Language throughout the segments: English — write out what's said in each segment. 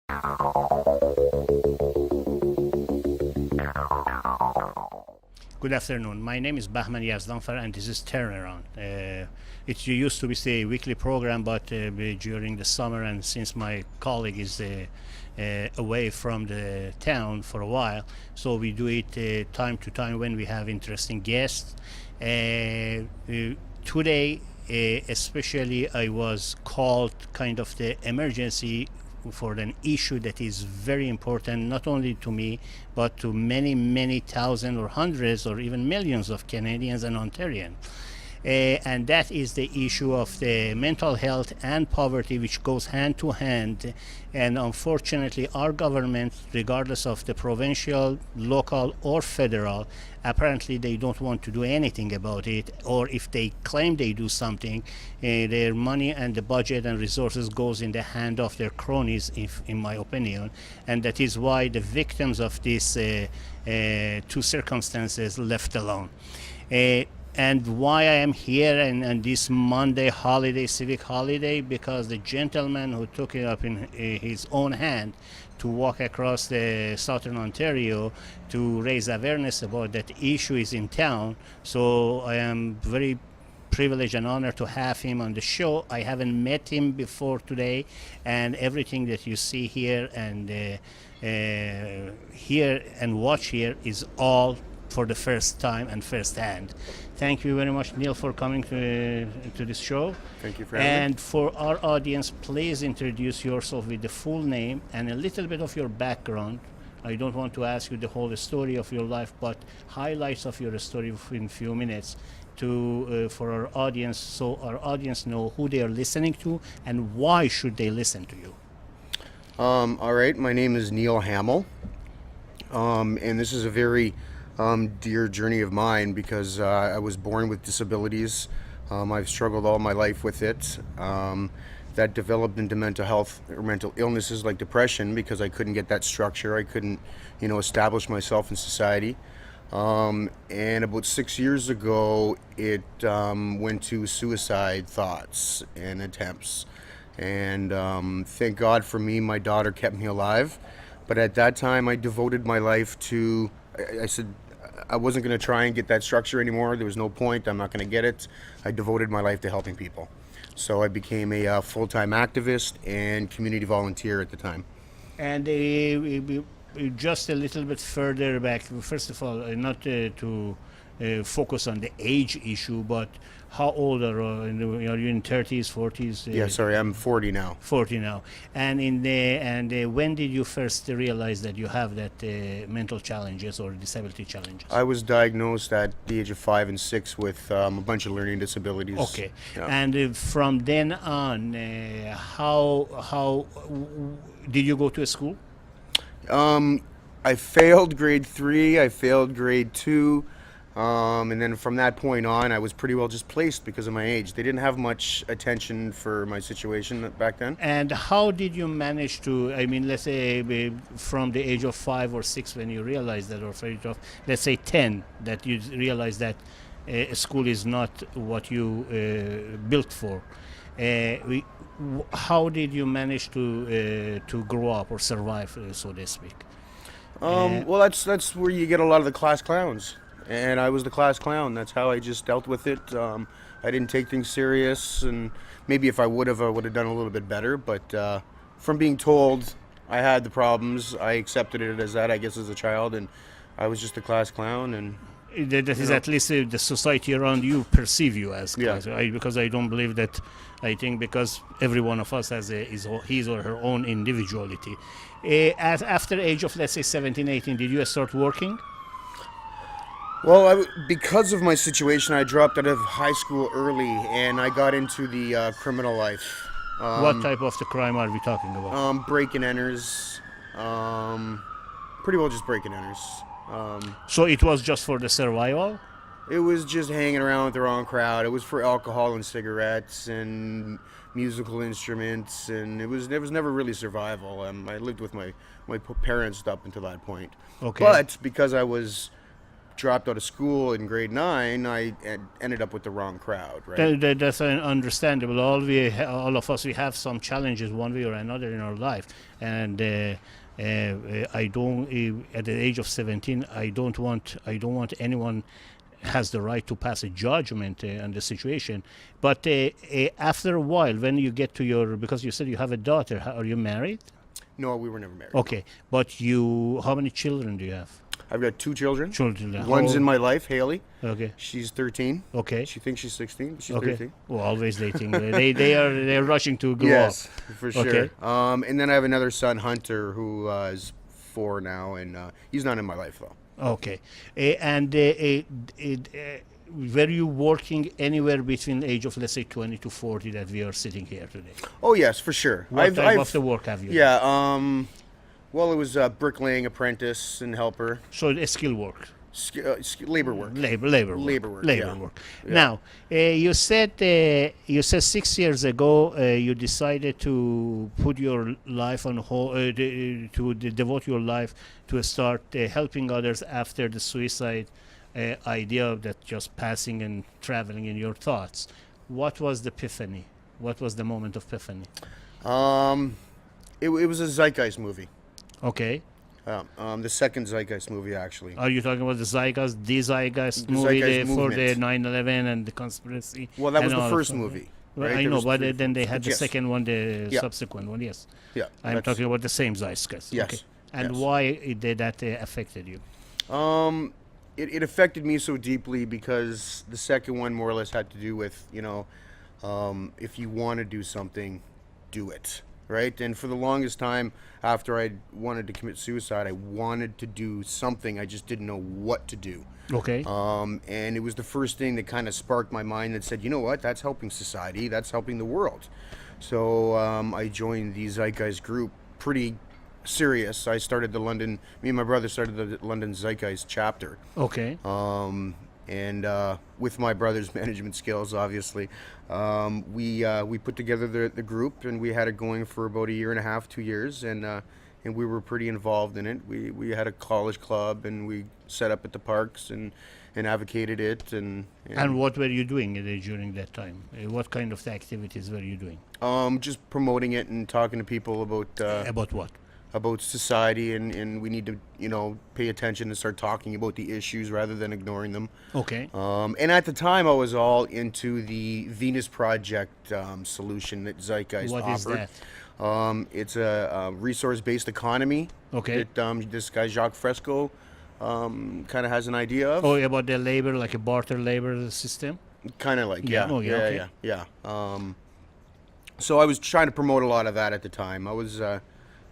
Good afternoon. My name is Bahman Yazdanfar, and this is Turnaround. It used to be a weekly program, but during the summer, and since my colleague is away from the town for a while, so we do it time to time when we have interesting guests. Today, especially, I was called kind of the emergency for an issue that is very important, not only to me, but to many, many thousands or hundreds or even millions of Canadians and Ontarians. And that is the issue of the mental health and poverty, which goes hand to hand. And unfortunately, our government, regardless of the provincial, local, or federal, apparently they don't want to do anything about it. Or if they claim they do something, their money and the budget and resources goes in the hand of their cronies, in my opinion. And that is why the victims of these two circumstances left alone. And why I am here and this Monday holiday, civic holiday, because the gentleman who took it up in his own hand to walk across the southern Ontario to raise awareness about that issue is in town. So I am very privileged and honored to have him on the show. I haven't met him before today, and everything that you see here and hear and watch here is all for the first time and first hand. Thank you very much, Neil, for coming to this show. Thank you for having me. And for our audience, please introduce yourself with the full name and a little bit of your background. I don't want to ask you the whole story of your life, but highlights of your story in a few minutes for our audience, so our audience know who they are listening to and why should they listen to you. All right, my name is Neil Hamill, and this is a very dear journey of mine because I was born with disabilities. I've struggled all my life with it. That developed into mental health or mental illnesses like depression because I couldn't get that structure. I couldn't, establish myself in society. And about 6 years ago, it went to suicide thoughts and attempts. And thank God for me, my daughter kept me alive. But at that time, I devoted my life to, I said, I wasn't going to try and get that structure anymore. There was no point. I'm not going to get it. I devoted my life to helping people. So I became a full-time activist and community volunteer at the time. And just a little bit further back, first of all, not to focus on the age issue, but how old are you? Are you in 30s, 40s? Yeah, sorry, I'm 40 now. 40 now. And when did you first realize that you have that mental challenges or disability challenges? I was diagnosed at the age of 5 and 6 with a bunch of learning disabilities. Okay. Yeah. And from then on, how did you go to a school? I failed grade 3, I failed grade 2. And then from that point on, I was pretty well just placed because of my age. They didn't have much attention for my situation back then. And how did you manage to, let's say from the age of 5 or 6 when you realized that, or from the age of, let's say 10, that you realized that school is not what you built for. How did you manage to grow up or survive, so to speak? Well, that's where you get a lot of the class clowns. And I was the class clown. That's how I just dealt with it. I didn't take things serious, and maybe if I would have done a little bit better. But from being told I had the problems, I accepted it as that, I guess, as a child, and I was just a class clown. And that is at least the society around you perceive you as class. Because I don't believe that. I think because every one of us has his or her own individuality. After age of, let's say, 17, 18, did you start working? Well, because of my situation, I dropped out of high school early, and I got into the criminal life. What type of the crime are we talking about? Break and enters. Pretty well just break and enters. So it was just for the survival? It was just hanging around with the wrong crowd. It was for alcohol and cigarettes and musical instruments, and it was never really survival. I lived with my parents up until that point. Okay. But because I was dropped out of school in grade 9, I ended up with the wrong crowd, right? That's understandable. All of us, we have some challenges one way or another in our life, and I don't. At the age of 17, I don't want anyone has the right to pass a judgment on the situation. But after a while, when you get to because you said you have a daughter, are you married? No, we were never married. Okay, but how many children do you have? I've got 2 children. Children. One's in my life, Haley. Okay. She's 13. Okay. She thinks she's 16, but she's Okay. 13. Well, always dating. They're rushing to grow Yes, up. for sure. Okay. And then I have another son, Hunter, who is 4 now, and he's not in my life though. Okay. Were you working anywhere between the age of, let's say, 20 to 40 that we are sitting here today? Oh yes, for sure. What type of the work have you done? Yeah. Well, it was bricklaying apprentice and helper, So it's skill work. labor work. Labor work. Yeah. Now, you said 6 years ago you decided to put your life on hold, to devote your life to start helping others after the suicide idea that just passing and traveling in your thoughts. What was the epiphany? What was the moment of epiphany? It was a Zeitgeist movie. Okay. The second Zeitgeist movie, actually. Are you talking about the Zeitgeist The movie Zeitgeist for the movement. 9/11 and the conspiracy? Well, that was and the all first of- movie. Well, Right? I There know, was but 3, then they had the yes. second one, the Yeah. subsequent one. Yes, Yeah. I'm that's- talking about the same Zeitgeist. Yes, Okay. And yes. why did that affected you? It affected me so deeply because the second one more or less had to do with, if you want to do something, do it, right? And for the longest time after I wanted to commit suicide, I wanted to do something. I just didn't know what to do. Okay. And it was the first thing that kind of sparked my mind that said, you know what, that's helping society, that's helping the world. So I joined the Zeitgeist group pretty serious. I started me and my brother started the London Zeitgeist chapter. Okay. And with my brother's management skills, obviously, we put together the group, and we had it going for about a year and a half, 2 years, and we were pretty involved in it. We had a college club, and we set up at the parks and advocated it. And what were you doing during that time? What kind of activities were you doing? just promoting it and talking to people About what? about society, and we need to pay attention and start talking about the issues rather than ignoring them. Okay. And at the time, I was all into the Venus Project solution that Zeitgeist What is offered. that? It's a resource-based economy Okay. that this guy Jacques Fresco kind of has an idea of. Oh, about the labor, like a barter labor system? Kind of like, Yeah. yeah, Oh, yeah, okay. yeah. So I was trying to promote a lot of that at the time. It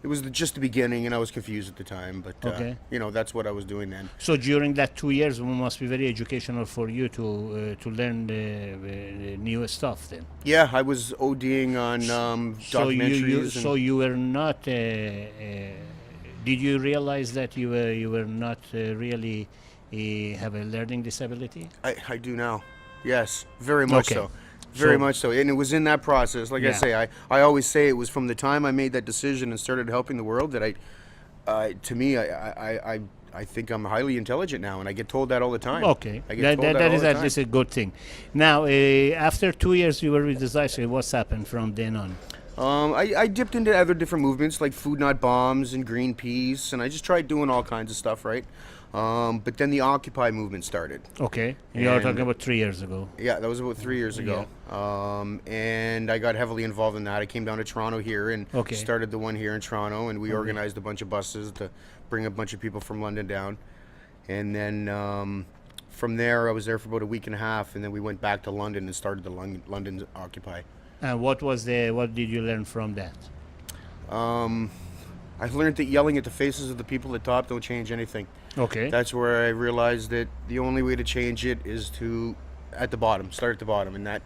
was just the beginning, and I was confused at the time, but Okay. that's what I was doing then. So during that 2 years, it must be very educational for you to learn the new stuff. Then, Yeah, I was ODing on so documentaries. you were not. Did you realize that you were not really have a learning disability? I do now. Yes, very much Okay. so. Very So- much so. And it was in that process. Like I Yeah. say, I always say it was from the time I made that decision and started helping the world that to me, I think I'm highly intelligent now, and I get told that all the time. Okay, I get that, told that, that that all is the at time. least a good thing. Now, after 2 years, you were with the Zeitgeist. What's happened from then on? I dipped into other different movements like Food Not Bombs and Greenpeace, and I just tried doing all kinds of stuff, right? But then the Occupy movement started. Okay, you are And- talking about 3 years ago. Yeah, that was about 3 years ago. And I got heavily involved in that. I came down to Toronto here and Okay. started the one here in Toronto, and we organized a bunch of buses to bring a bunch of people from London down. And then from there, I was there for about a week and a half, and then we went back to London and started the London Occupy. And what did you learn from that? I learned that yelling at the faces of the people at top don't change anything. Okay. That's where I realized that the only way to change it is to start at the bottom, and that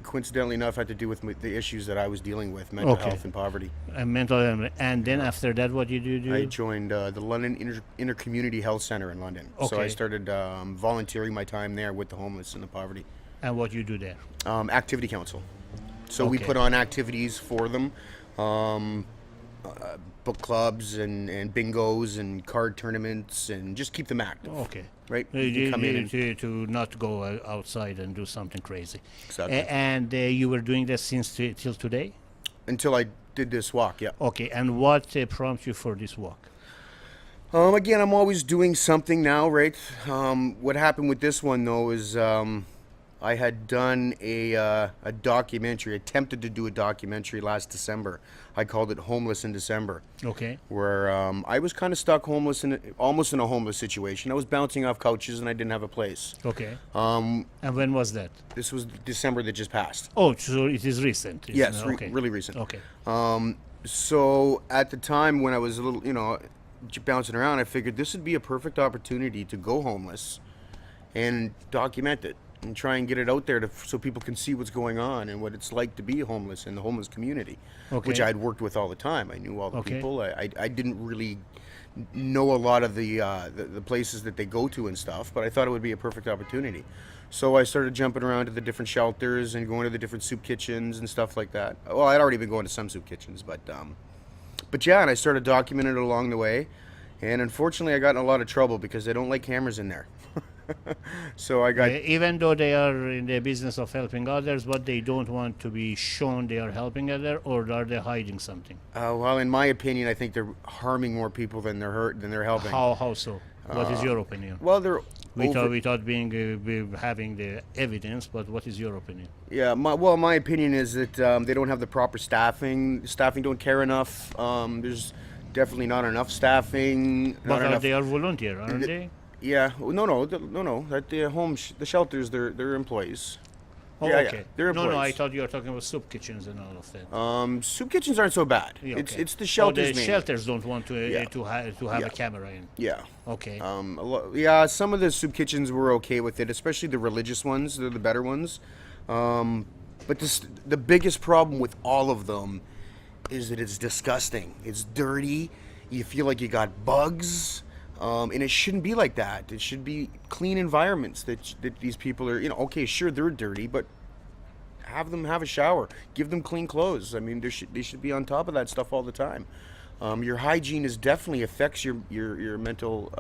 coincidentally enough had to do with the issues that I was dealing with, mental Okay. health and poverty. Mental illness. And then after that, what did you do? I joined the London Inter-Community Health Center in London. So I Okay. started volunteering my time there with the homeless and the poverty. And what you do there? Activity Council. So we Okay. put on activities for them. book clubs and bingos and card tournaments and just keep them active. Okay. Right? You come in and To not go outside and do something crazy. Exactly. And you were doing that since till today? until I did this walk. Yeah. Okay. And what prompted you for this walk? Again, I'm always doing something now, right? What happened with this one though is I had done a documentary, attempted to do a documentary last December. I called it Homeless in December, Okay. where I was kind of stuck homeless almost in a homeless situation. I was bouncing off couches and I didn't have a place. Okay. And when was that? This was December that just passed. Oh, so it is recent. It's Yes, okay. really recent. Okay. So at the time when I was a little, bouncing around, I figured this would be a perfect opportunity to go homeless and document it and try and get it out there so people can see what's going on and what it's like to be homeless in the homeless community, which Okay. I'd worked with all the time. I knew all the Okay. people. I didn't really know a lot of the places that they go to and stuff, but I thought it would be a perfect opportunity. So I started jumping around to the different shelters and going to the different soup kitchens and stuff like that. Well, I'd already been going to some soup kitchens, but yeah, and I started documenting it along the way. And unfortunately, I got in a lot of trouble because they don't like cameras in there. So I got Even though they are in the business of helping others, but they don't want to be shown they are helping others, or are they hiding something? well, in my opinion, I think they're harming more people than they're helping. How so? What is your opinion? Well, they're over, Without having the evidence, but what is your opinion? yeah. My opinion is that they don't have the proper staffing. Staffing don't care enough. There's definitely not enough staffing. Not But enough. they are volunteer, aren't they? Yeah. No. At the the shelters, they're employees. Oh, Yeah, yeah, okay. they're No, I employees. thought you were talking about soup kitchens and all of that. Soup kitchens aren't so bad. Yeah, It's okay. it's the shelters. the mainly. shelters don't want to Yeah. to have Yeah. a camera in. Yeah. Okay. Yeah, some of the soup kitchens were okay with it, especially the religious ones. They're the better ones. But the biggest problem with all of them is that it's disgusting. It's dirty. You feel like you got bugs. And it shouldn't be like that. It should be clean environments that these people are, okay, sure, they're dirty, but have them have a shower. Give them clean clothes. I mean, they should be on top of that stuff all the time. Your hygiene is definitely affects your mental.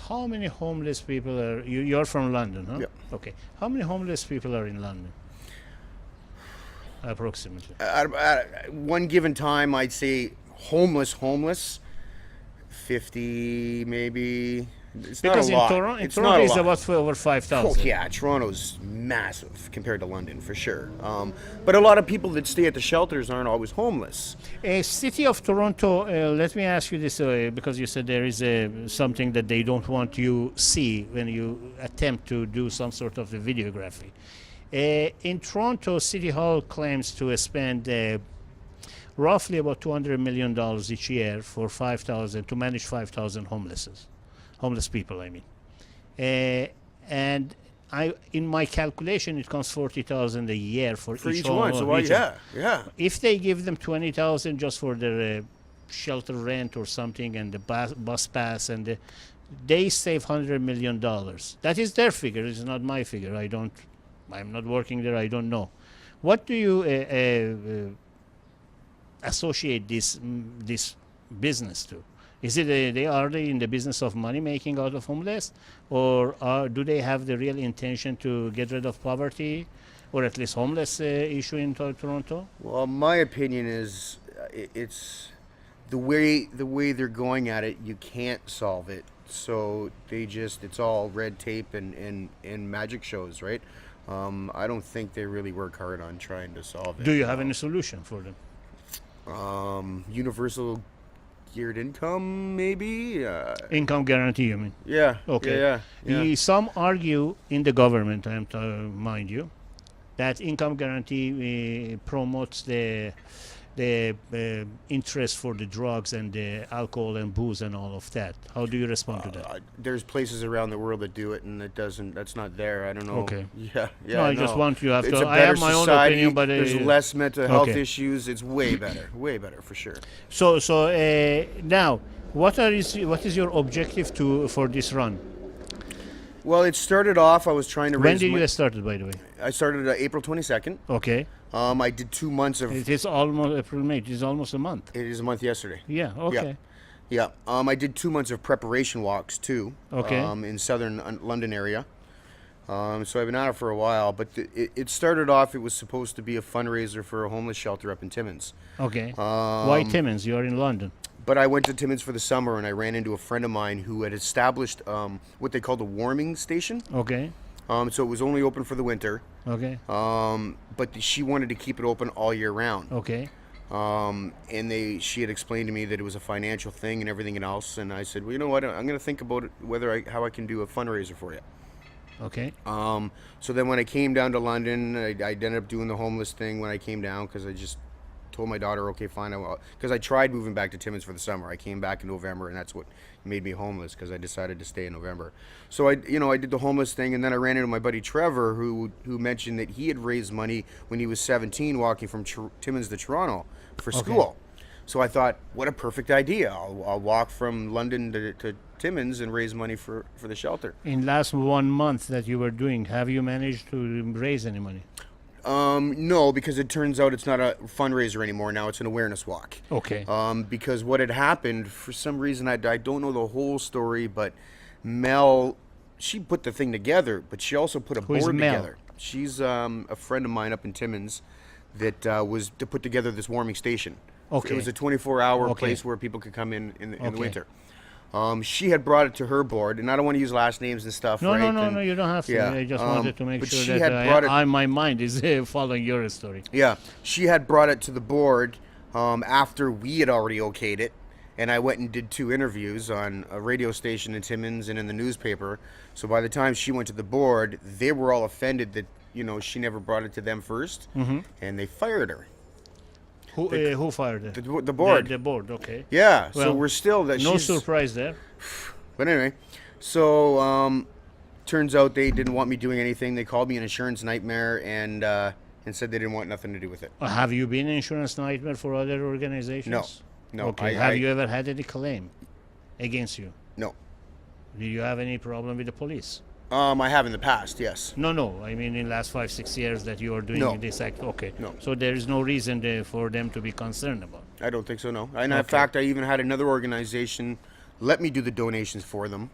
How many homeless people are you're from London, huh? Yeah. Okay. How many homeless people are in London? Approximately. At one given time, I'd say homeless, 50 maybe. It's Because not a lot. in It's Toronto not a is lot. about over Oh 5,000. yeah, Toronto's massive compared to London for sure. But a lot of people that stay at the shelters aren't always homeless. City of Toronto, let me ask you this, because you said there is something that they don't want you see when you attempt to do some sort of a videography. In Toronto, City Hall claims to spend roughly about $200 million each year for 5,000 to manage 5,000 homeless people. I mean, and in my calculation, it comes 40,000 a year for For each one, so why? each Yeah. If they give them 20,000 just for their shelter rent or something and the bus pass and they save $100 million. That is their figure. It's not my figure. I'm not working there. I don't know. What do you associate this business to? Is it are they in the business of money making out of homeless, or do they have the real intention to get rid of poverty, or at least homeless issue in Toronto? Well, my opinion is it's the way they're going at it. You can't solve it, so it's all red tape and magic shows, right? I don't think they really work hard on trying to solve it. Do you have any solution for them? Universal geared income, maybe. Income guarantee, you mean? Yeah. Okay. Yeah. Some argue in the government, mind you, that income guarantee promotes the interest for the drugs and the alcohol and booze and all of that. How do you respond to that? There's places around the world that do it, and it doesn't. That's not there. I don't know. Okay. Yeah. No, I just want you have It's to. a I better have my own society. opinion, but there's less mental health okay. issues. It's way better for sure. So now, what is your objective for this run? Well, it started off. I was trying to When raise. did you start it, by the way? I started April 22nd. Okay. I did 2 months of. It is almost April, May. It is almost a month. It is a month yesterday. Yeah. Okay. Yeah. I did 2 months of preparation walks too. Okay. In southern London area. So I've been at it for a while, but it started off. It was supposed to be a fundraiser for a homeless shelter up in Timmins. Okay. Why Timmins? You are in London. But I went to Timmins for the summer, and I ran into a friend of mine who had established what they called a warming station. Okay. So it was only open for the winter. Okay. But she wanted to keep it open all year round. Okay. And she had explained to me that it was a financial thing and everything else. And I said, well, you know what? I'm going to think about it, how I can do a fundraiser for you. Okay. So then when I came down to London, I ended up doing the homeless thing when I came down, because I just told my daughter, okay, fine, because I tried moving back to Timmins for the summer. I came back in November, and that's what made me homeless, because I decided to stay in November. So I did the homeless thing, and then I ran into my buddy Trevor, who mentioned that he had raised money when he was 17, walking from Timmins to Toronto for school. So I thought, what a perfect idea! I'll walk from London to Timmins and raise money for the shelter. In last 1 month that you were doing, have you managed to raise any money? No, because it turns out it's not a fundraiser anymore. Now it's an awareness walk. Okay. Because what had happened, for some reason, I don't know the whole story, but Mel, she put the thing together, but she also put a Who is board Mel? together. She's a friend of mine up in Timmins that was to put together this warming station. Okay. It was a 24-hour Okay. place where people could come in the Okay. winter. She had brought it to her board, and I don't want to use last names and stuff. No, right? no, you don't have to. Yeah, I just wanted to make but sure she that had brought it- my mind is following your story. Yeah, she had brought it to the board after we had already okayed it, and I went and did 2 interviews on a radio station in Timmins and in the newspaper. So by the time she went to the board, they were all offended that she never brought it to them first, and they fired her. Who fired it? The board. The board. Okay. Yeah, so Well, we're still that. No she's, surprise there. But anyway, so turns out they didn't want me doing anything. They called me an insurance nightmare and said they didn't want nothing to do with it. Have you been an insurance nightmare for other organizations? No. Okay. Have you ever had any claim against you? No. Do you have any problem with the police? I have in the past, yes. No. I mean, in the last 5-6 years that you are doing No. this act. Okay. No. So there is no reason for them to be concerned about. I don't think so, no. And in Okay. fact, I even had another organization let me do the donations for them,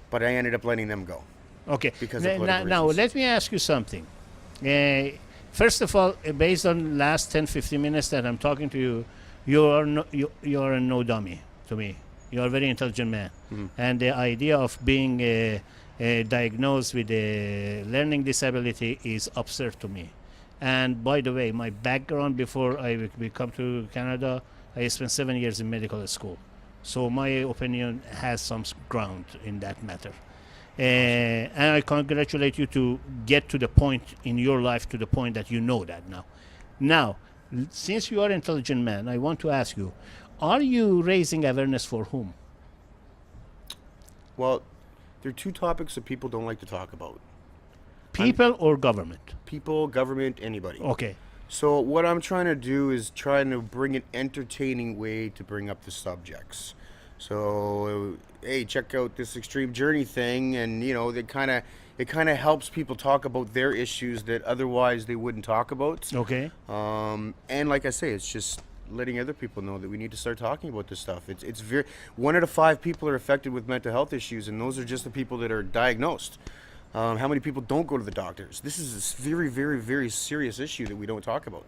but I ended up letting them go. Okay. Because of political Now, reasons. let me ask you something. First of all, based on last 10-15 minutes that I'm talking to you, you are a no dummy to me. You are a very intelligent man. And the idea of being diagnosed with a learning disability is absurd to me. And by the way, my background before we come to Canada, I spent 7 years in medical school. So my opinion has some ground in that matter. And I congratulate you to get to the point in your life, to the point that you know that now. Now, since you are an intelligent man, I want to ask you, are you raising awareness for whom? Well, there are 2 topics that people don't like to talk about. People or government? People, government, anybody. Okay. So what I'm trying to do is trying to bring an entertaining way to bring up the subjects. So, hey, check out this Extreme Journey thing, and it kind of helps people talk about their issues that otherwise they wouldn't talk about. Okay. And like I say, it's just letting other people know that we need to start talking about this stuff. It's very 1 out of 5 people are affected with mental health issues, and those are just the people that are diagnosed. How many people don't go to the doctors? This is a very, very, very serious issue that we don't talk about.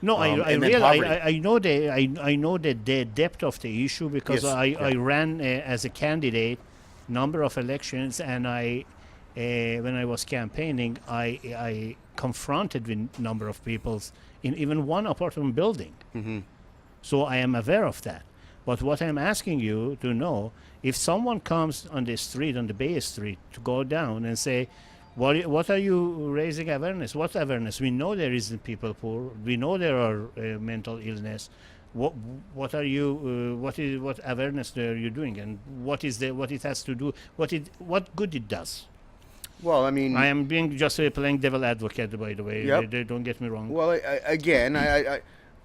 No, I and then realize poverty. I know the depth of the issue because Yes, I ran as a candidate number of elections, and when I was campaigning I confronted with number of people in even one apartment building. So I am aware of that. But what I'm asking you to know, if someone comes on the street, on the Bay Street, to go down and say, what are you raising awareness? What awareness? We know there is people poor. We know there are mental illness. What are you? What awareness are you doing? And what it has to do? What good it does? Well, I mean, I am being just playing devil advocate, by the way. Yep. They don't get me wrong. well, again,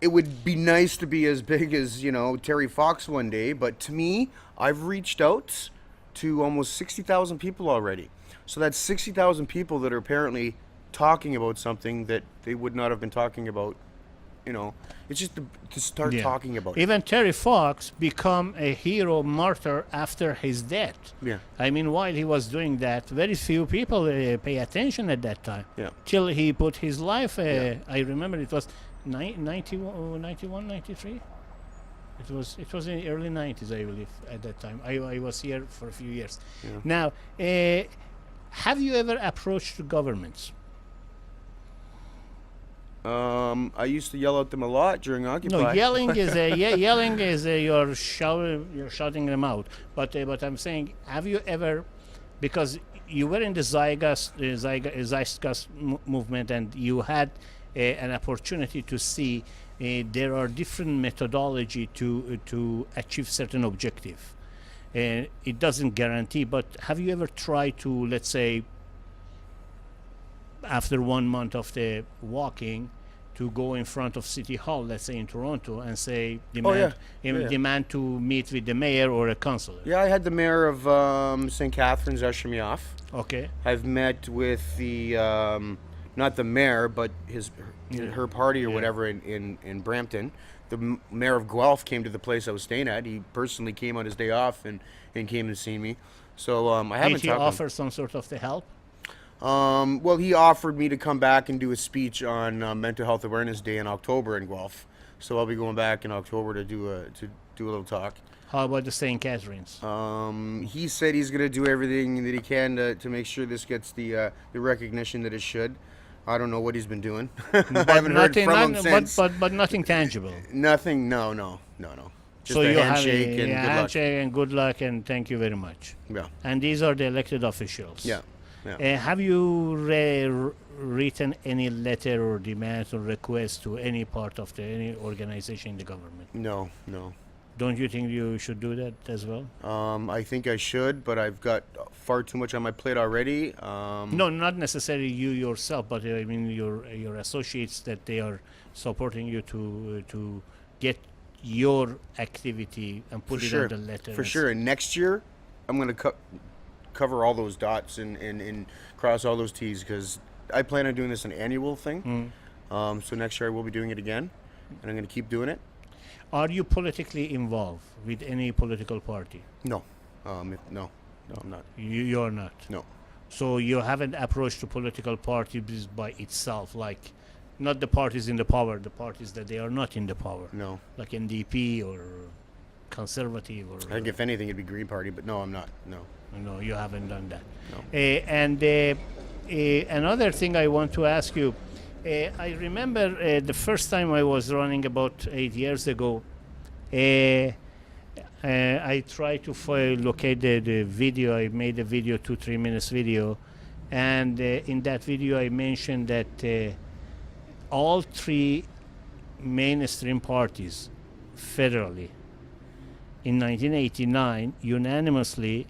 it would be nice to be as big as Terry Fox one day, but to me, I've reached out to almost 60,000 people already. So that's 60,000 people that are apparently talking about something that they would not have been talking about you know, it's just to start Yeah. talking about it. Even Terry Fox become a hero martyr after his death. Yeah. I mean, while he was doing that, very few people pay attention at that time. Yeah. Till he put his life. Yeah. I remember it was 91, 93. It was in the early 90s, I believe, at that time. I was here for a few years. Yeah. Now, have you ever approached governments? I used to yell at them a lot during Occupy. No, yelling is you're shouting them out. But I'm saying, have you ever, because you were in the Zeitgeist movement, and you had an opportunity to see there are different methodology to achieve certain objective. It doesn't guarantee, but have you ever tried to, let's say, after 1 month of the walking, to go in front of City Hall, let's say in Toronto, and say demand to meet with the mayor or a councillor? Yeah, I had the mayor of St. Catharines usher me off. Okay. I've met with the not the mayor, but her party or whatever in Brampton. The mayor of Guelph came to the place I was staying at. He personally came on his day off and came and seen me. So I haven't Did he talked. offer some sort of the help? Well, he offered me to come back and do a speech on Mental Health Awareness Day in October in Guelph. So I'll be going back in October to do a little talk. How about the St. Catharines? He said he's going to do everything that he can to make sure this gets the recognition that it should. I don't know what he's been doing. I haven't heard from him since. But nothing tangible. Nothing. No. Just So a you have handshake and good luck. handshake and good luck, and thank you very much. Yeah. And these are the elected officials. Yeah. Yeah. Have you written any letter or demand or request to any part of any organization in the government? No. Don't you think you should do that as well? I think I should, but I've got far too much on my plate already. No, not necessarily you yourself, but I mean your associates, that they are supporting you to get your activity and put For it sure. on the letter. For sure. And next year, I'm going to cover all those dots and cross all those T's, because I plan on doing this an annual thing. So next year I will be doing it again, and I'm going to keep doing it. Are you politically involved with any political party? No. No, I'm not. You're not. No. So you haven't approached the political parties by itself, like not the parties in the power, the parties that they are not in the power, No. like NDP or Conservative or. I think if anything, it'd be Green Party, but no, I'm not. No. No, you haven't done that. No. And another thing I want to ask you, I remember the first time I was running about 8 years ago, I tried to locate the video. I made a video, 2-3 minutes video, and in that video I mentioned that all three mainstream parties federally in 1989 unanimously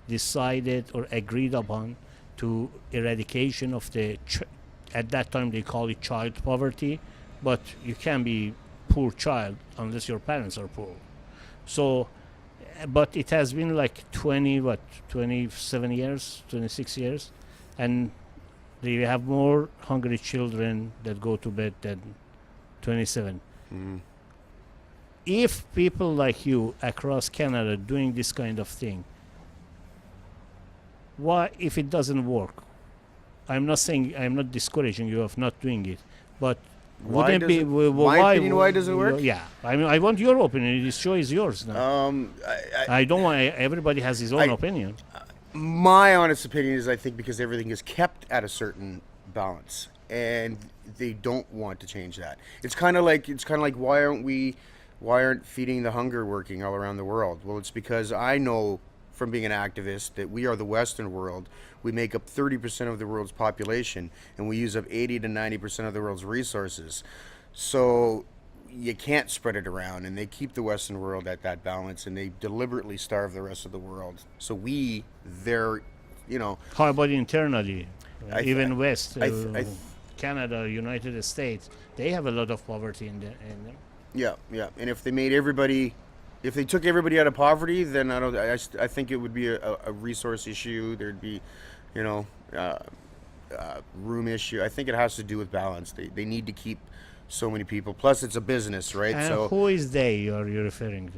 decided or agreed upon to eradication of the at that time they call it child poverty, but you can't be poor child unless your parents are poor. So but it has been like 27 years, 26 years, and they have more hungry children that go to bed than 27. If people like you across Canada doing this kind of thing, why, if it doesn't work? I'm not saying, I'm not discouraging you of not doing it, but Why wouldn't it be doesn't- my opinion, why doesn't it work? Yeah, I mean, I want your opinion. This show is yours now. I don't want. Everybody has his own opinion. My honest opinion is I think because everything is kept at a certain balance, and they don't want to change that. It's kind of like why aren't feeding the hunger working all around the world? Well, it's because I know from being an activist that we are the Western world. We make up 30% of the world's population, and we use up 80 to 90% of the world's resources. So you can't spread it around, and they keep the Western world at that balance, and they deliberately starve the rest of the world. So How about internally? I- Even West, I- Canada, United States, they have a lot of poverty in them. Yeah. And if they took everybody out of poverty, then I think it would be a resource issue. There'd be, room issue. I think it has to do with balance. They need to keep so many people. Plus, it's a business, right? And So, who is they you're referring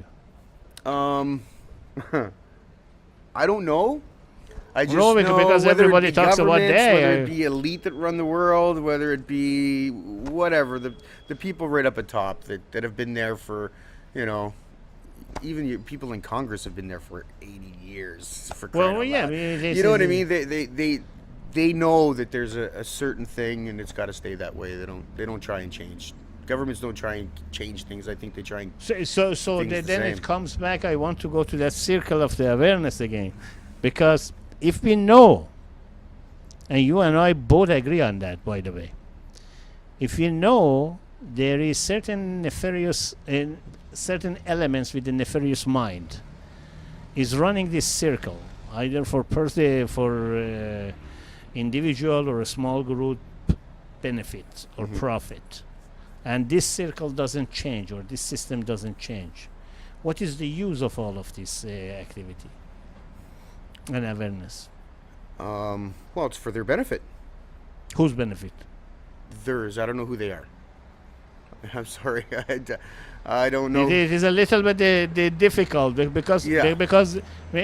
to? um, I don't know. I just No, know because whether everybody it be talks about governments, they. whether it be elite that run the world, whether it be whatever, the people right up at top that have been there for, you know, even people in Congress have been there for 80 years. For crying Well, out yeah, loud. this You know what I is- mean? They know that there's a certain thing, and it's got to stay that way. They don't try and change. Governments don't try and change things. I think they try and So things the then same. it comes back. I want to go to that circle of the awareness again, because if we know, and you and I both agree on that, by the way, if we know there is certain nefarious, certain elements with the nefarious mind is running this circle, either for individual or a small group benefit or profit, and this circle doesn't change or this system doesn't change, what is the use of all of this activity and awareness? well, it's for their benefit. Whose benefit? Theirs. I don't know who they are. I'm sorry. I don't know. It is a little bit difficult because Yeah.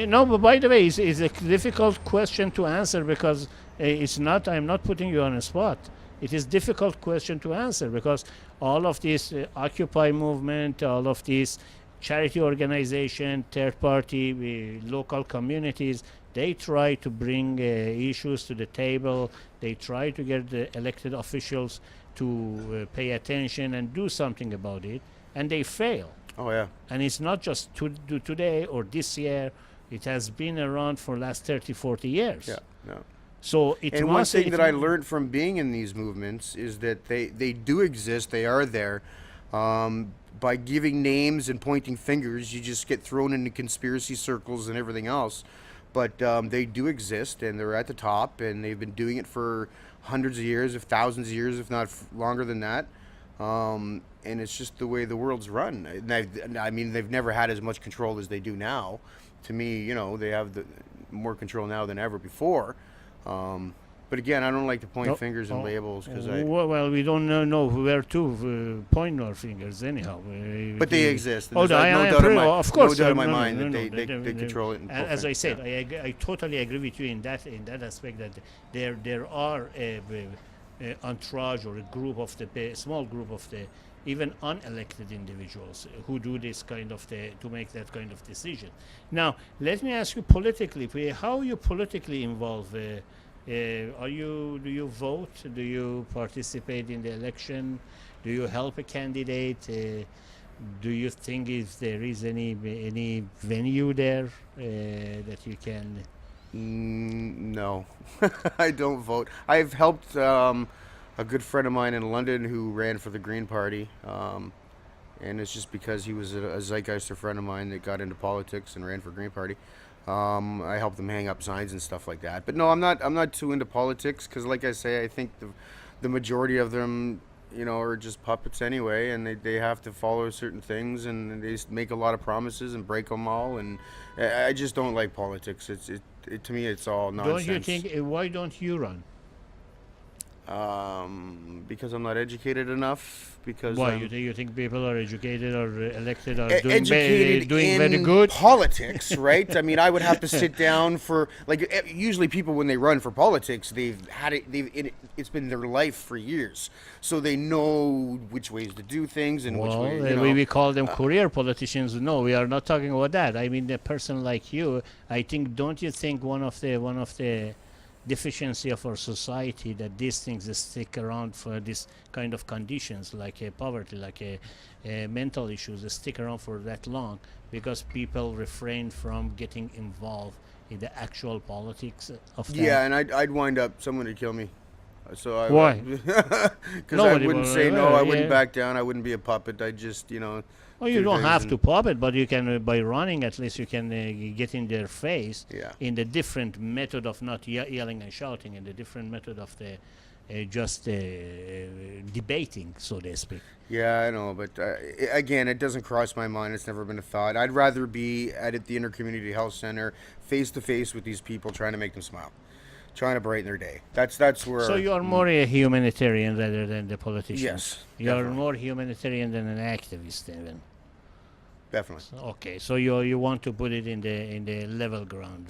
no. But by the way, it's a difficult question to answer because it's not. I'm not putting you on a spot. It is difficult question to answer because all of this Occupy movement, all of these charity organization, third party, local communities, they try to bring issues to the table. They try to get the elected officials to pay attention and do something about it, and they fail. Oh yeah. And it's not just today or this year. It has been around for last 30, 40 years. Yeah. No. So it And one must. thing it that I learned from being in these movements is that they do exist. They are there. By giving names and pointing fingers, you just get thrown into conspiracy circles and everything else. But they do exist, and they're at the top, and they've been doing it for hundreds of years, if thousands of years, if not longer than that. And it's just the way the world's run. I mean, they've never had as much control as they do now. To me, you know, they have more control now than ever before. But again, I don't like to point fingers and labels because well, we don't know where to point our fingers anyhow. But they exist. And Oh, there's I no am doubt in pretty- my, of course, no doubt in my no, mind no, that no, they control it. And As I said, yeah. I totally agree with you in that aspect that there are a entourage or a group of a small group of the even unelected individuals who do this kind of to make that kind of decision. Now, let me ask you politically, how are you politically involved? Do you vote? Do you participate in the election? Do you help a candidate? Do you think if there is any venue there that you can? No, I don't vote. I've helped a good friend of mine in London who ran for the Green Party, and it's just because he was a Zeitgeister friend of mine that got into politics and ran for Green Party. I helped them hang up signs and stuff like that. But no, I'm not too into politics because, like I say, I think the majority of them, you know, are just puppets anyway, and they have to follow certain things, and they just make a lot of promises and break them all. And I just don't like politics. To me, it's all nonsense. Don't you think? Why don't you run? Because I'm not educated enough. Because Why you think people are educated or elected or educated doing in very good? politics, right? I mean, I would have to sit down for usually people when they run for politics, they've had it. It's been their life for years, so they know which ways to do things and which Well, way. we call them career politicians. No, we are not talking about that. I mean, a person like you, I think. Don't you think one of the deficiency of our society that these things stick around for this kind of conditions like poverty, like mental issues, stick around for that long because people refrain from getting involved in the actual politics of that. Yeah, and I'd wind up someone would kill me. So Why? Because I Nobody wouldn't will- say no. I yeah. wouldn't back down. I wouldn't be a puppet. I just Well, you do don't things have and- to pop it, but you can by running at least you can get in their face Yeah. in the different method of not yelling and shouting, and the different method of the just debating, so to speak. Yeah, I know, but again, it doesn't cross my mind. It's never been a thought. I'd rather be at the Intercommunity Health Center, face to face with these people, trying to make them smile. trying to brighten their day. That's where. So you are more a humanitarian rather than the politician. Yes, You are definitely. more humanitarian than an activist, even. Definitely. Okay, so you want to put it in the level ground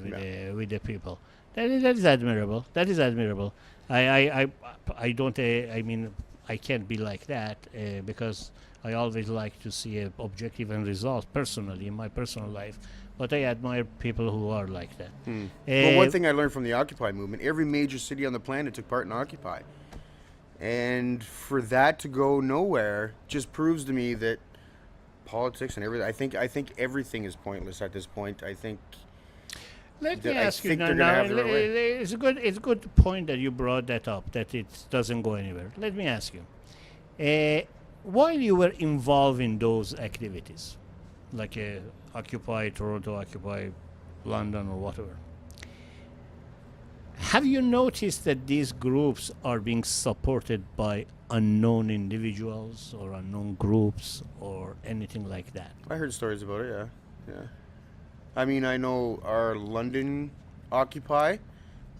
with the people. That is admirable. That is admirable. I don't. I mean, I can't be like that because I always like to see a objective and result personally in my personal life. But I admire people who are like that. Well, one thing I learned from the Occupy movement: every major city on the planet took part in Occupy, and for that to go nowhere just proves to me that politics and everything. I think everything is pointless at this point. I think. Let me I ask you think now. they're gonna Now have their way. it's a good point that you brought that up. That it doesn't go anywhere. Let me ask you. While you were involved in those activities, like Occupy Toronto, Occupy London, or whatever, have you noticed that these groups are being supported by unknown individuals or unknown groups or anything like that? I heard stories about it. Yeah. I mean, I know our London Occupy.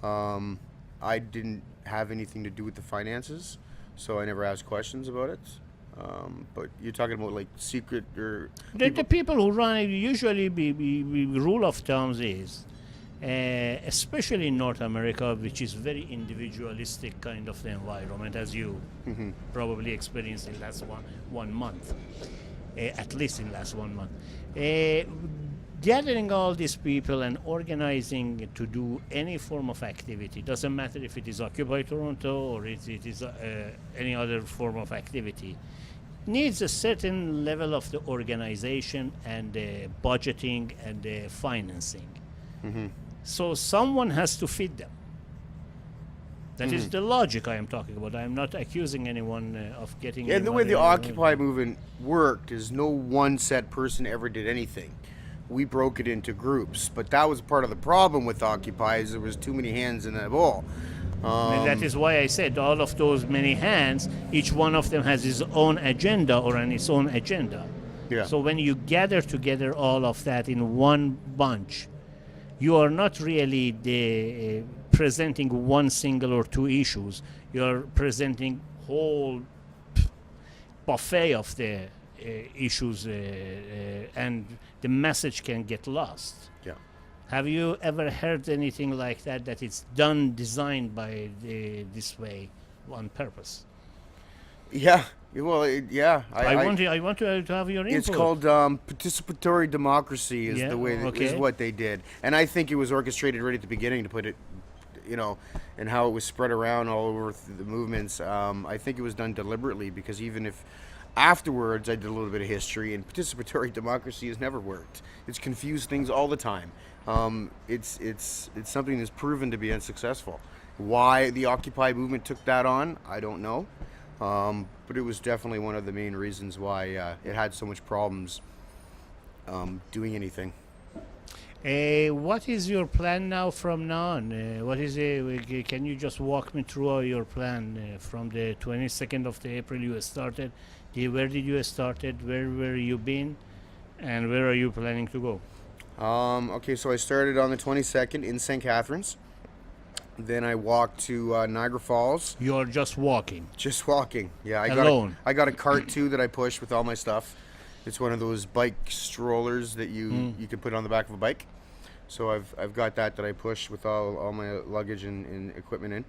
I didn't have anything to do with the finances, so I never asked questions about it. But you're talking about like secret or The people who run it usually rule of thumbs is, especially in North America, which is very individualistic kind of the environment, as you probably experienced in last one month, at least in last 1 month. Gathering all these people and organizing to do any form of activity, doesn't matter if it is Occupy Toronto or it is any other form of activity, needs a certain level of the organization and the budgeting and the financing. So someone has to feed them. That is the logic I am talking about. I am not accusing anyone of getting. And the way any the money. Occupy movement worked is no one set person ever did anything. We broke it into groups, but that was part of the problem with Occupy is there was too many hands in that bowl. And that is why I said all of those many hands, each one of them has his own agenda or its own agenda. Yeah. So when you gather together all of that in one bunch, you are not really presenting one single or two issues. You are presenting whole buffet of the issues, and the message can get lost. Yeah. Have you ever heard anything like that? That it's designed by this way on purpose? Yeah. Well, yeah. I want to have your input. It's called participatory democracy is Yeah, the way that, is okay. what they did, and I think it was orchestrated right at the beginning to put it, and how it was spread around all over the movements. I think it was done deliberately because even if afterwards I did a little bit of history, and participatory democracy has never worked. It's confused things all the time. It's something that's proven to be unsuccessful. Why the Occupy movement took that on, I don't know. But it was definitely one of the main reasons why it had so much problems doing anything. What is your plan now from now on? Can you just walk me through your plan from the 22nd of the April you started? Where did you started? Where were you been? And where are you planning to go? Okay, so I started on the 22nd in St. Catharines. Then I walked to Niagara Falls. You're just walking. Just walking. Yeah, Alone. I got a cart too that I push with all my stuff. It's one of those bike strollers that you can put on the back of a bike. So I've got that I push with all my luggage and equipment in.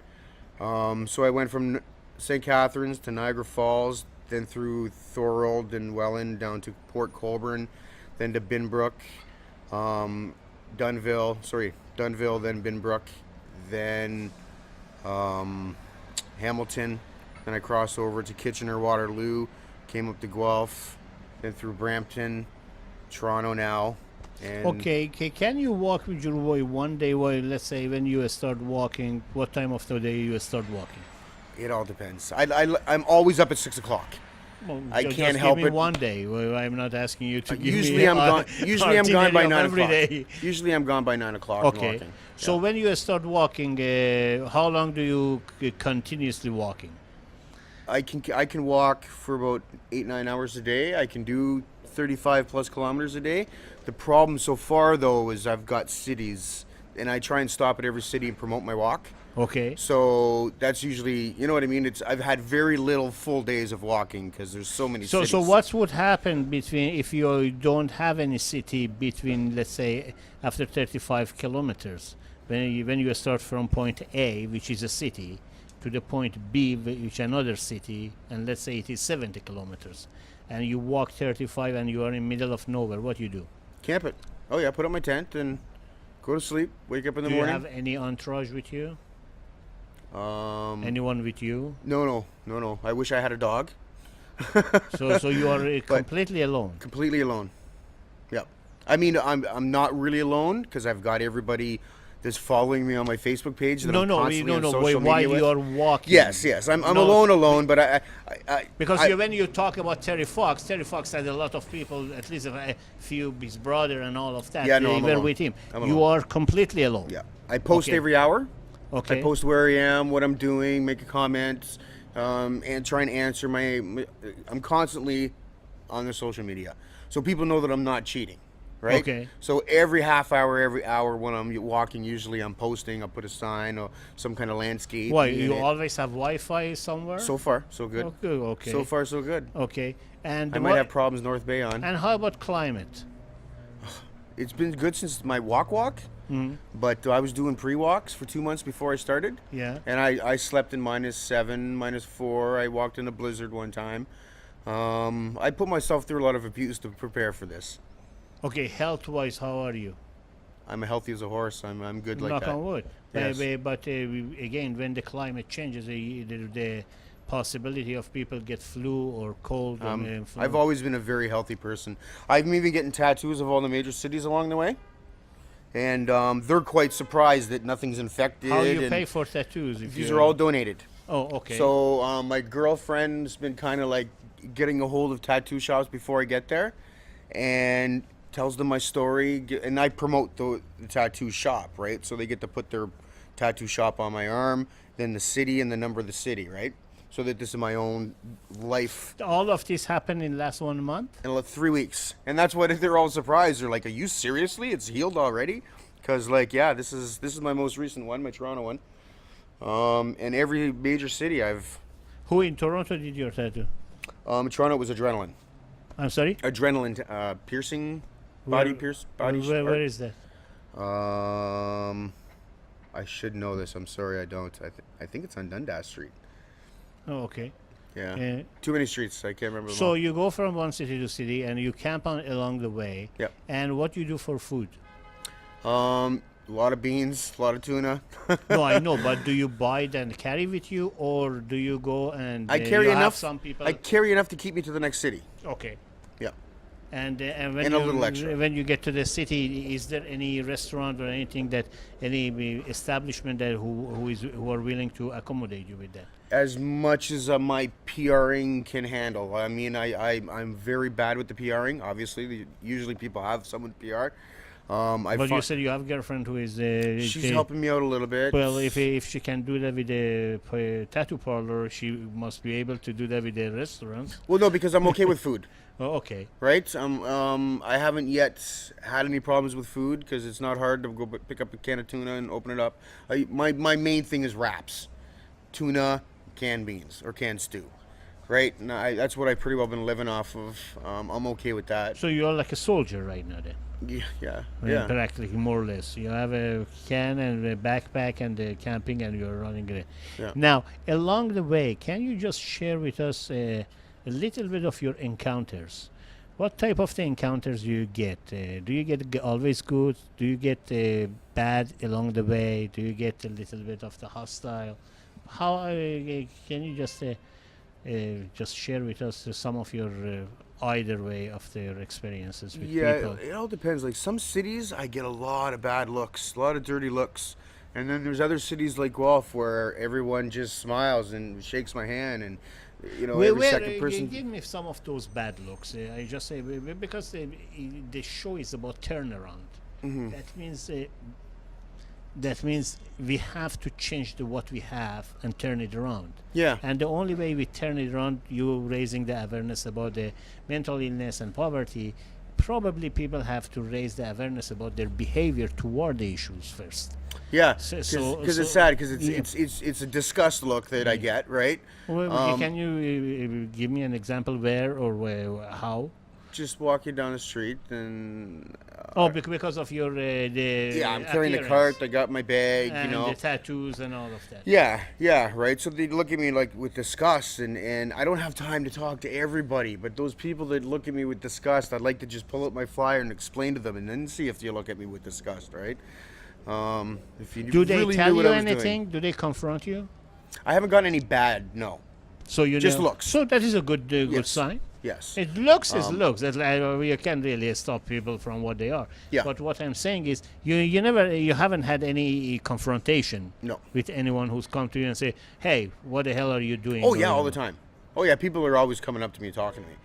So I went from St. Catharines to Niagara Falls, then through Thorold and Welland down to Port Colborne, then to Binbrook, Dunnville, then Binbrook, then Hamilton, then I crossed over to Kitchener-Waterloo, came up to Guelph, then through Brampton, Toronto now. And Okay, can you walk with your boy one day? While let's say when you start walking, what time of the day you start walking? it all depends. I'm always up at 6 o'clock. Well, I just can't give help me it. one day. Well, I'm not asking you to give Usually me. I'm gone. Usually I'm gone by 9 every o'clock. day. Usually I'm gone by 9 o'clock. and Okay. walking. So Yeah. when you start walking, how long do you continuously walking? I can walk for about 8-9 hours a day. I can do 35 plus kilometers a day. The problem so far though is I've got cities, and I try and stop at every city and promote my walk. Okay. So that's usually, you know what I mean. I've had very little full days of walking because there's so many So, cities. so what would happen between if you don't have any city between, let's say, after 35 kilometers, when you start from point A, which is a city, to the point B, which is another city, and let's say it is 70 kilometers, and you walk 35 and you are in middle of nowhere, what you do? Camp it. Oh yeah, put up my tent and go to sleep. Wake up in the Do you morning. have any entourage with you? Um, Anyone with you? no. I wish I had a dog. So you are completely alone. Completely alone. Yep. I mean, I'm not really alone because I've got everybody that's following me on my Facebook page that No, I'm no, constantly on no. social While media with. you are walking. Yes. I'm No. alone, but Because I- when you talk about Terry Fox had a lot of people, at least a few, his brother and all of that. Yeah, no, they I'm were alone. with him. I'm You alone. are completely alone. Yeah. I post Okay. every hour. Okay. I post where I am, what I'm doing, make a comment, and try and answer I'm constantly on the social media, so people know that I'm not cheating, right? Okay. So every every hour when I'm walking, usually I'm posting. I'll put a sign or some kind of landscape. Why? in You it. always have Wi-Fi somewhere? So far, so good. Okay. So far, so good. Okay. And I might have problems North Bay on. And how about climate? It's been good since my walk. But I was doing pre-walks for 2 months before I started. Yeah. And I slept in -7, -4. I walked in a blizzard one time. I put myself through a lot of abuse to prepare for this. Okay. Health-wise, how are you? I'm healthy as a horse. I'm good like Knock that. on wood. Yes. But again, when the climate changes, the possibility of people get flu or cold. Flu. I've always been a very healthy person. I'm even getting tattoos of all the major cities along the way. And they're quite surprised that nothing's infected. How you and pay for tattoos? If these you are all donated. Oh, okay. So my girlfriend's been kind of like getting a hold of tattoo shops before I get there, and tells them my story, and I promote the tattoo shop, right? So they get to put their tattoo shop on my arm, then the city and the number of the city, right? So that this is my own life all of this happened in last 1 month. in like 3 weeks, and that's why they're all surprised. They're like, "Are you seriously? It's healed already?" Because like, yeah, this is my most recent one, my Toronto one. And every major city I've. Who in Toronto did your tattoo? Toronto was adrenaline. I'm sorry. Adrenaline piercing, body Where is that? I should know this. I'm sorry, I don't. I think it's on Dundas Street. Oh, okay. Yeah. Uh, Too many streets. I can't remember. them So all. you go from one city to city, and you camp on along the way. Yep. And what you do for food? A lot of beans, a lot of tuna. No, I know, but do you buy it and carry with you, or do you go and I carry you have enough. some people? I carry enough to keep me to the next city. Okay. Yeah. And when And a you, little extra. when you get to the city, is there any restaurant or anything that any establishment that who are willing to accommodate you with that? As much as my PRing can handle. I mean, I'm very bad with the PRing. Obviously, usually people have someone PR. But you said you have a girlfriend who is. she's helping me out a little bit. Well, if she can do that with the tattoo parlor, she must be able to do that with the restaurant. Well, no, because I'm okay with food. Oh, okay. Right? I haven't yet had any problems with food because it's not hard to go pick up a can of tuna and open it up. My main thing is wraps, tuna, canned beans or canned stew, right? And that's what I pretty well been living off of. I'm okay with that. So you're like a soldier right now, then. Yeah. Practically, more or less. You have a can and a backpack and the camping, and you're running it. Yeah. Now, along the way, can you just share with us a little bit of your encounters? What type of the encounters do you get? Do you get always good? Do you get bad along the way? Do you get a little bit of the hostile? How can you just share with us some of your either way of their experiences with people? It all depends. Like some cities, I get a lot of bad looks, a lot of dirty looks. And then there's other cities like Guelph where everyone just smiles and shakes my hand, and every second person. Give me some of those bad looks. I just say because the show is about turnaround. Mm-hmm. That means we have to change what we have and turn it around. Yeah. And the only way we turn it around, you raising the awareness about the mental illness and poverty, probably people have to raise the awareness about their behavior toward the issues first. Yeah, So- because so- it's sad, because yeah. it's a disgust look that I get, right? Well, can you give me an example where or how? Just walking down the street and Oh, because of your the yeah, I'm carrying the appearance cart. I got my bag, and you know. the tattoos and all of that. Yeah, right. So they look at me like with disgust, and I don't have time to talk to everybody. But those people that look at me with disgust, I'd like to just pull out my flyer and explain to them, and then see if they look at me with disgust, right? If you Do they really tell knew what you I was anything? doing. Do they confront you? I haven't gotten any bad. No. So you Just know, looks. So that is a good good Yes. sign. Yes. It looks is looks. That's like, you can't really stop people from what they are. Yeah. But what I'm saying is, you haven't had any confrontation No. with anyone who's come to you and say, "Hey, what the hell are you doing?" Oh yeah, Or- all the time. Oh yeah, people are always coming up to me and talking to me,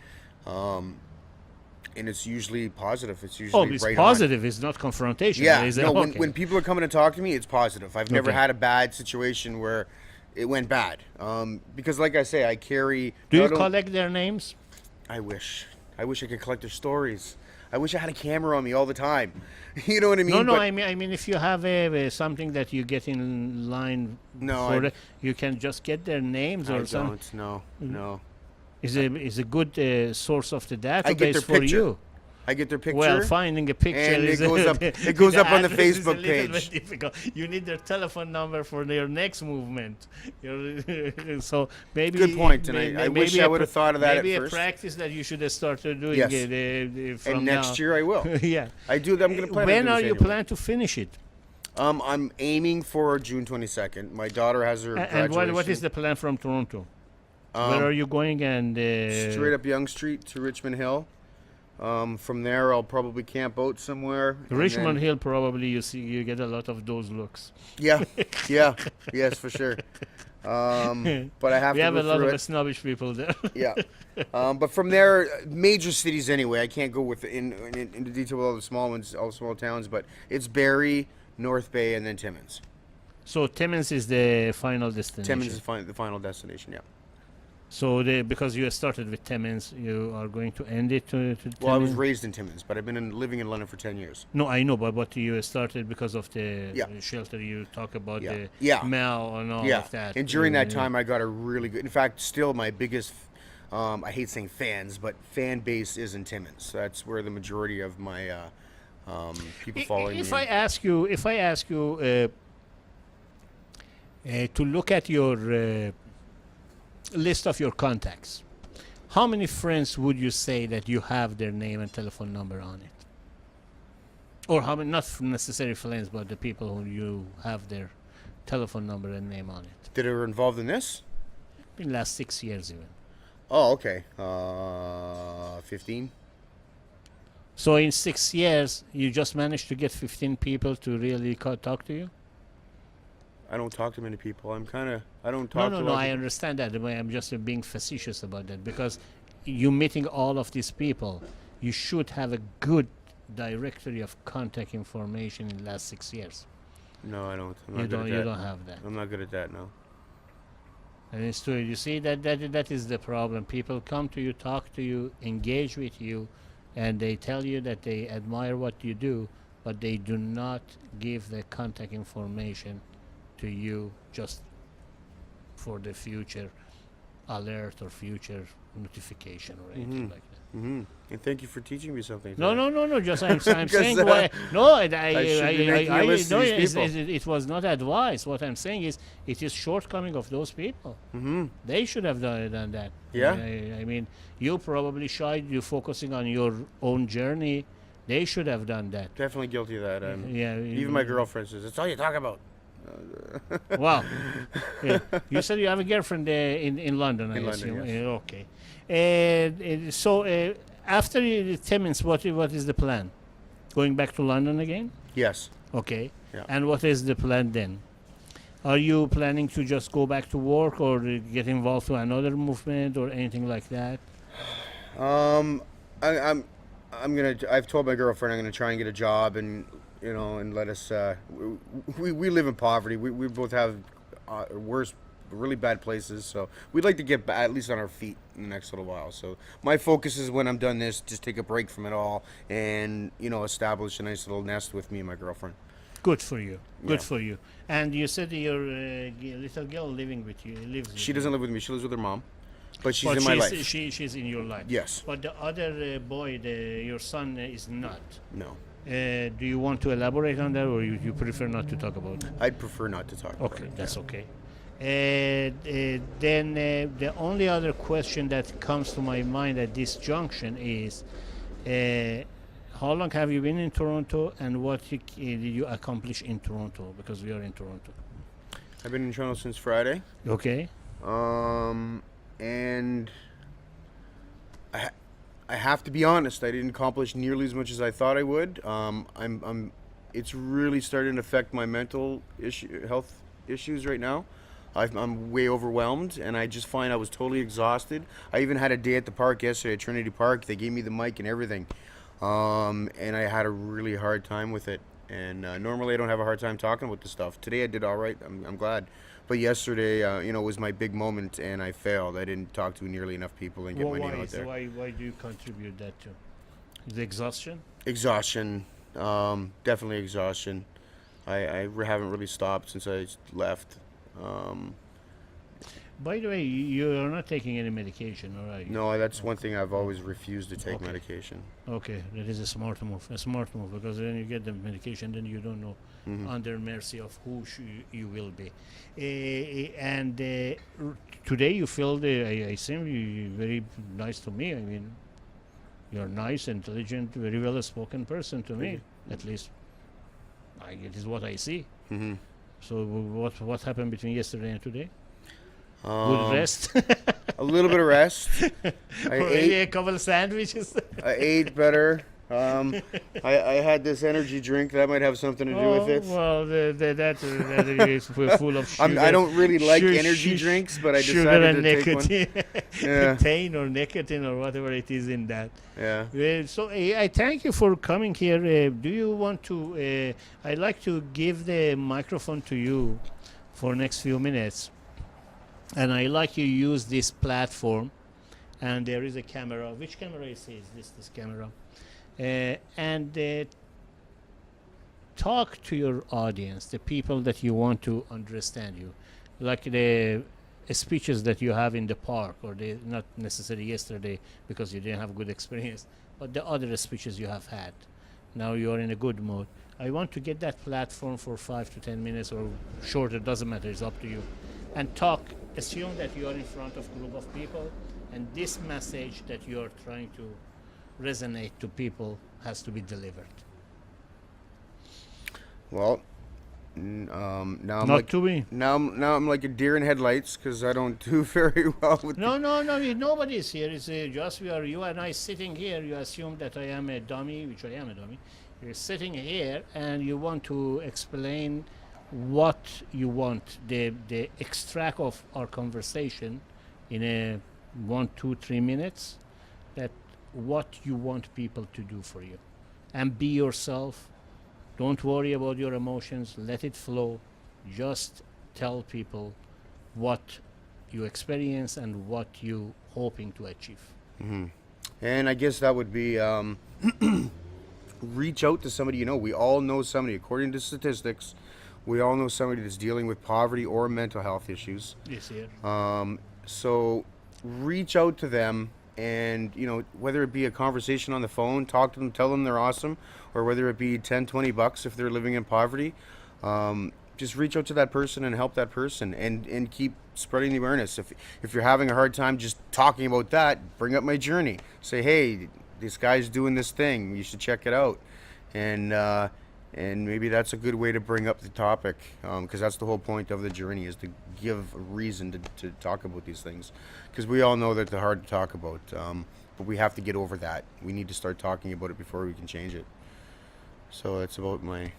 and it's usually positive. It's Oh, usually it's right positive. It's not confrontation. on. Yeah. Is it? No, Okay. when people are coming to talk to me, it's positive. I've never Okay. had a bad situation where it went bad. Because like I say, I carry. Do you not on- collect their names? I wish. I wish I could collect their stories. I wish I had a camera on me all the time. You know what I mean? No, But I mean, if you have something that you get in line No, for, I- you can just get their names I or something. don't. No, no. Is a good source of the I get database their for picture. you. I get their picture. Well, finding a picture and is it goes up. the It goes up on the address is a Facebook little page. bit difficult. You need their telephone number for their next movement. So maybe Good point, and may- I wish maybe I a would have thought of that at maybe first. a practice that you should have started doing Yes. from And next now. year I will. Yeah. I do. I'm going to plan. on When doing are this you anyway. plan to finish it? I'm aiming for June 22nd. My daughter has her And graduation. what is the plan from Toronto? Where are you going? And Straight up Yonge Street to Richmond Hill. From there, I'll probably camp out somewhere. and Richmond then- Hill, probably you get a lot of those looks. Yeah, yes, for sure. But I have We to have go a lot through of it. snobbish people there. Yeah, but from there, major cities anyway. I can't go with into detail with all the small ones, all the small towns. But it's Barrie, North Bay, and then Timmins. So Timmins is the final destination. Timmins is the final destination. Yeah. So because you started with Timmins, you are going to end it to Well, I was Timmins? raised in Timmins, but I've been living in London for 10 years. No, I know, but you started because of the Yeah. shelter. You talk about Yeah. the Yeah. Mal and all Yeah, of that. and during that Yeah. time, I got a really good. In fact, still my biggest. I hate saying fans, but fan base is in Timmins. That's where the majority of my people following If me. I ask you, to look at your list of your contacts, how many friends would you say that you have their name and telephone number on it? Or how many, not necessarily friends, but the people who you have their telephone number and name on it? That are involved in this? In the last 6 years even. Oh, okay. 15. So in 6 years, you just managed to get 15 people to really talk to you? I don't talk to many people. I don't No, talk no, to. a no. lot of I people. understand that. But I'm just being facetious about that because you meeting all of these people, you should have a good directory of contact information in the last 6 years. No, I don't. I'm You not good don't. at You that. don't have that. I'm not good at that. No. And it's true. You see that is the problem. People come to you, talk to you, engage with you, and they tell you that they admire what you do, but they do not give the contact information to you just for the future alert or future notification or anything like that. Mm-hmm. And thank you for teaching me something. No, today. no, no, no. Just I'm saying. Because, Why, no, I should be making a list of no, these people. it was not advice. What I'm saying is, it is shortcoming of those people. Mm-hmm. They should have done that. Yeah. I mean, you probably shied. You focusing on your own journey. They should have done that. Definitely guilty of that. Yeah. Even my girlfriend says, "That's all you talk about." Wow. Yeah. You said you have a girlfriend in London, I In London, assume. yes. Okay. So after Timmins, what is the plan? Going back to London again? Yes. Okay. Yeah. And what is the plan then? Are you planning to just go back to work or get involved to another movement or anything like that? I'm gonna. I've told my girlfriend I'm gonna try and get a job, and and let us. We live in poverty. We both have worse really bad places. So we'd like to get at least on our feet in the next little while. So my focus is when I'm done this, just take a break from it all and establish a nice little nest with me and my girlfriend. Good for you. Good Yeah. for you. And you said your little girl living with you lives. With She you. doesn't live with me. She lives with her mom, but she's But in my life. she's in your life. Yes. But the other boy, your son, is not. No. Do you want to elaborate on that, or you prefer not to talk about it? I'd prefer not to talk about Okay, it. that's okay. Then the only other question that comes to my mind at this junction is, how long have you been in Toronto, and what did you accomplish in Toronto? Because we are in Toronto. I've been in Toronto since Friday. Okay. And I have to be honest. I didn't accomplish nearly as much as I thought I would. It's really starting to affect my mental health issues right now. I'm way overwhelmed, and I just find I was totally exhausted. I even had a day at the park yesterday at Trinity Park. They gave me the mic and everything, and I had a really hard time with it. And normally I don't have a hard time talking about this stuff. Today I did all right. I'm glad. But yesterday, was my big moment, and I failed. I didn't talk to nearly enough people and get my name out there. Why do you contribute that to? The exhaustion? Exhaustion, definitely exhaustion. Haven't really stopped since I left. By the way, you are not taking any medication, all right? No, that's one thing I've always refused to take Okay. medication. Okay, that is a smart move. A smart move, because when you get the medication, then you don't know under mercy of who you will be. And today you feel I seem you very nice to me. I mean, you're nice, intelligent, very well spoken person to me. At least, it is what I see. Hmm. So what happened between yesterday and today? Good Um, rest. a little bit of rest. I Or maybe ate. a couple of sandwiches. I ate better. I had this energy drink that might have something to do with it. Well, that is full of sugar. I don't really like Su- energy su- drinks, but I sugar decided and to take one. nicotine, Yeah. nicotine or nicotine or whatever it is in that. Yeah. So I thank you for coming here. Do you want to? I'd like to give the microphone to you for next few minutes, and I like you use this platform. And there is a camera. Which camera is this camera? And talk to your audience, the people that you want to understand you, like the speeches that you have in the park, or not necessarily yesterday because you didn't have good experience, but the other speeches you have had. Now you are in a good mood. I want to get that platform for 5 to 10 minutes or shorter, doesn't matter, it's up to you. And talk, assume that you are in front of a group of people, and this message that you are trying to resonate to people has to be delivered. Well, now I'm Not like to me. now I'm like a deer in headlights because I don't do very well with. No, nobody is here. It's just you and I sitting here. You assume that I am a dummy, which I am a dummy. You're sitting here and you want to explain what you want, the extract of our conversation in a 1, 2, 3 minutes, that what you want people to do for you. And be yourself. Don't worry about your emotions. Let it flow. Just tell people what you experience and what you hoping to achieve. And I guess that would be reach out to somebody you know. We all know somebody, according to statistics, we all know somebody that's dealing with poverty or mental health issues. This year. So reach out to them, and whether it be a conversation on the phone, talk to them, tell them they're awesome, or whether it be $10-20 if they're living in poverty, just reach out to that person and help that person, and keep spreading the awareness. If you're having a hard time just talking about that, bring up my journey. Say, hey, this guy's doing this thing, you should check it out. And maybe that's a good way to bring up the topic, because that's the whole point of the journey, is to give a reason to talk about these things, because we all know that they're hard to talk about, but we have to get over that. We need to start talking about it before we can change it. So that's what I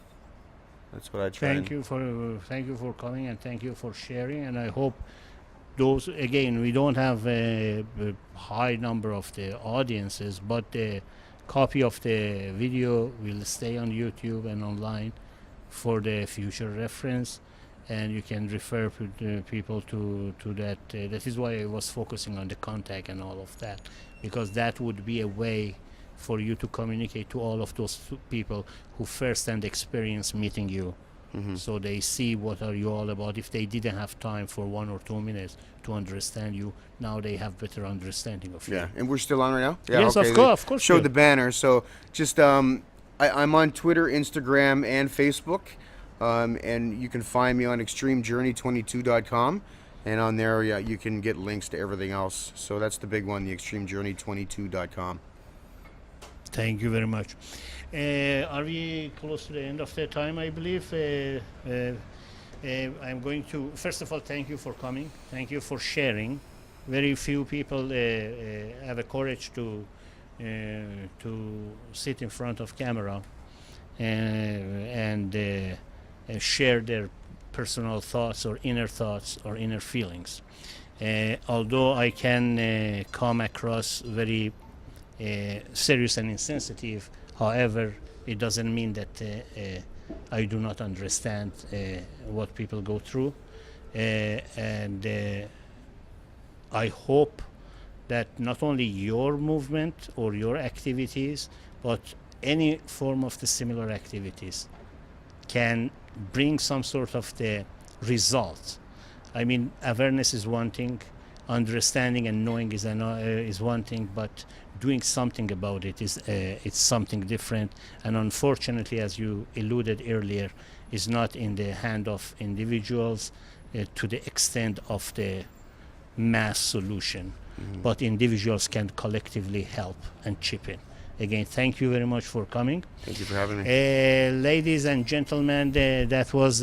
try. Thank you for coming, and thank you for sharing. And I hope those, again, we don't have a high number of the audiences, but the copy of the video will stay on YouTube and online for the future reference. and you can refer people to that. That is why I was focusing on the contact and all of that, because that would be a way for you to communicate to all of those people who first-hand experience meeting you. So they see what are you all about. If they didn't have time for 1 or 2 minutes to understand you, now they have better understanding of you. Yeah, and we're still on right now? Yeah, Yes, okay. of course. Showed Yeah. the banner. So just, I'm on Twitter, Instagram, and Facebook. And you can find me on extremejourney22.com. And on there, yeah, you can get links to everything else. So that's the big one, the extremejourney22.com. Thank you very much. Are we close to the end of the time, I believe? I'm going to, first of all, thank you for coming. Thank you for sharing. Very few people have a courage to sit in front of camera and share their personal thoughts or inner feelings. Although I can come across very serious and insensitive, however, it doesn't mean that I do not understand what people go through, and I hope that not only your movement or your activities, but any form of the similar activities can bring some sort of the result. I mean, awareness is one thing, understanding and knowing is one thing, but doing something about it is it's something different. And unfortunately, as you alluded earlier, is not in the hand of individuals to the extent of the mass solution. But individuals can collectively help and chip in. Again, thank you very much for coming. Thank you for having me. Ladies and gentlemen, that was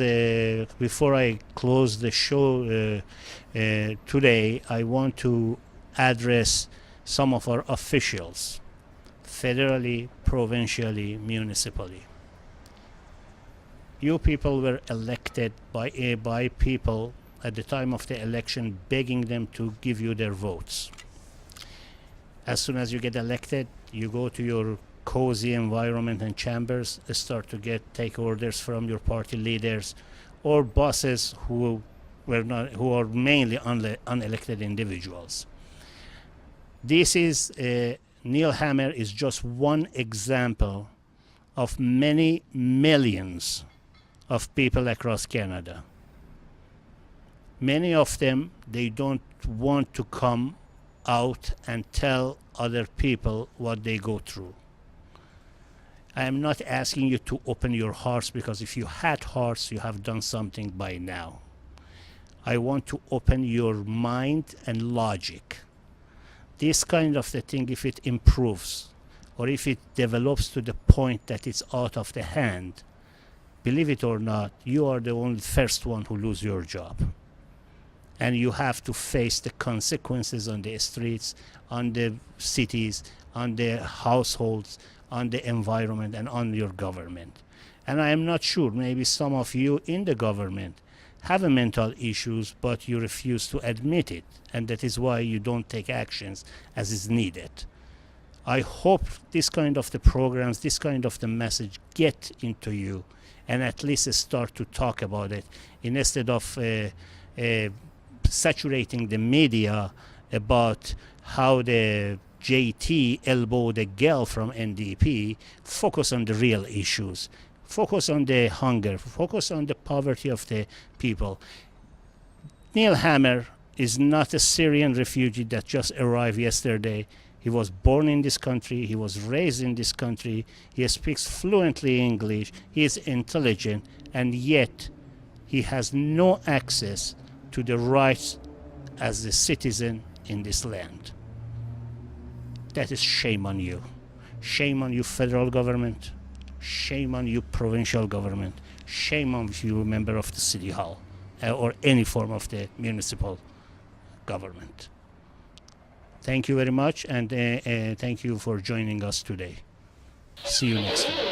before I close the show today. I want to address some of our officials, federally, provincially, municipally. You people were elected by people at the time of the election, begging them to give you their votes. As soon as you get elected, you go to your cozy environment and chambers, start to take orders from your party leaders or bosses who are mainly unelected individuals. This is Neil Hammer is just one example of many millions of people across Canada. Many of them, they don't want to come out and tell other people what they go through. I am not asking you to open your hearts, because if you had hearts, you have done something by now. I want to open your mind and logic. This kind of the thing, if it improves or if it develops to the point that it's out of the hand, believe it or not, you are the only first one who lose your job. And you have to face the consequences on the streets, on the cities, on the households, on the environment, and on your government. And I am not sure, maybe some of you in the government have mental issues, but you refuse to admit it, and that is why you don't take actions as is needed. I hope this kind of the programs, this kind of the message get into you, and at least start to talk about it, instead of saturating the media about how the JT elbowed a girl from NDP. Focus on the real issues. Focus on the hunger. Focus on the poverty of the people. Neil Hammer is not a Syrian refugee that just arrived yesterday. He was born in this country. He was raised in this country. He speaks fluently English. He is intelligent, and yet he has no access to the rights as a citizen in this land. That is shame on you. Shame on you, federal government. Shame on you, provincial government. Shame on you, member of the city hall or any form of the municipal government. Thank you very much, and thank you for joining us today. See you next time.